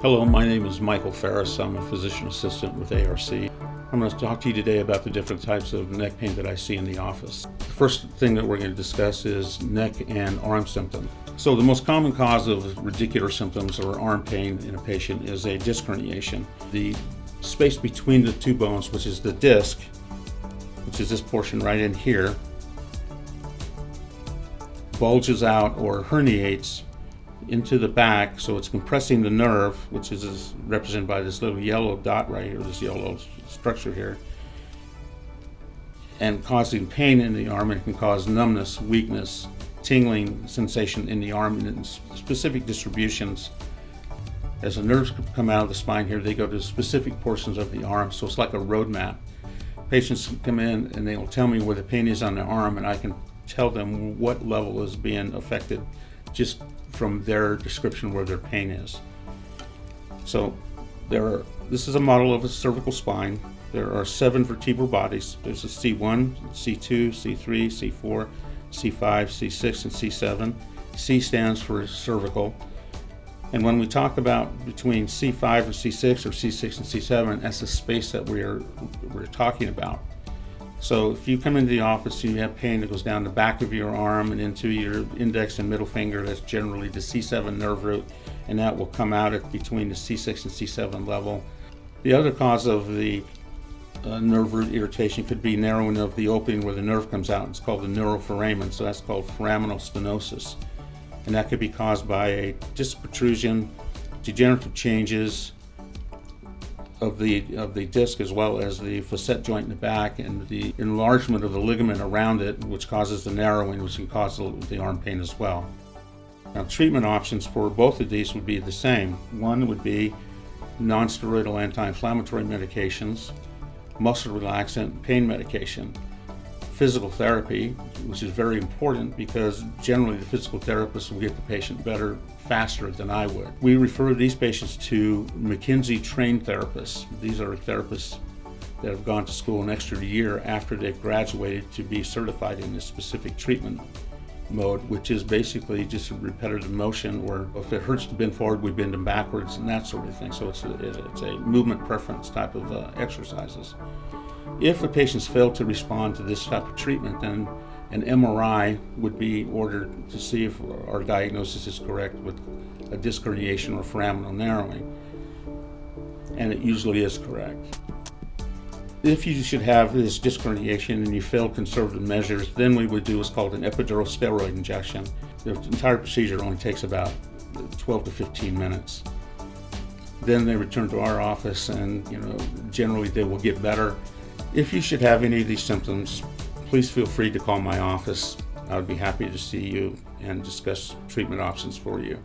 Hello, my name is Michael Farris. I'm a physician assistant with ARC. I'm going to talk to you today about the different types of neck pain that I see in the office. The first thing that we're going to discuss is neck and arm symptoms. So the most common cause of radicular symptoms or arm pain in a patient is a disc herniation. The space between the two bones, which is the disc, which is this portion right in here, bulges out or herniates into the back, so it's compressing the nerve, which is represented by this little yellow dot right here, this yellow structure here, and causing pain in the arm. It can cause numbness, weakness, tingling sensation in the arm, and in specific distributions. As the nerves come out of the spine here, they go to specific portions of the arm, so it's like a road map. Patients come in and they will tell me where the pain is on their arm, and I can tell them what level is being affected just from their description where their pain is. So this is a model of a cervical spine. There are 7 vertebral bodies. There's a C1, C2, C3, C4, C5, C6, and C7. C stands for cervical. And when we talk about between C5 and C6 or C6 and C7, that's the space that we're talking about. So if you come into the office and you have pain that goes down the back of your arm and into your index and middle finger, that's generally the C7 nerve root, and that will come out at between the C6 and C7 level. The other cause of the nerve root irritation could be narrowing of the opening where the nerve comes out. It's called the neuroforamen, so that's called foraminal stenosis. And that could be caused by a disc protrusion, degenerative changes of the disc, as well as the facet joint in the back and the enlargement of the ligament around it, which causes the narrowing, which can cause the arm pain as well. Now, treatment options for both of these would be the same. One would be non-steroidal anti-inflammatory medications, muscle relaxant, pain medication, physical therapy, which is very important because generally the physical therapist will get the patient better faster than I would. We refer these patients to McKinsey trained therapists. These are therapists that have gone to school an extra year after they've graduated to be certified in this specific treatment mode, which is basically just a repetitive motion, or if it hurts to bend forward, we bend them backwards and that sort of thing. So it's a movement preference type of exercises. If the patients fail to respond to this type of treatment, then an MRI would be ordered to see if our diagnosis is correct with a disc herniation or foraminal narrowing, and it usually is correct. If you should have this disc herniation and you fail conservative measures, then we would do what's called an epidural steroid injection. The entire procedure only takes about 12 to 15 minutes. Then they return to our office, and generally they will get better. If you should have any of these symptoms, please feel free to call my office. I would be happy to see you and discuss treatment options for you.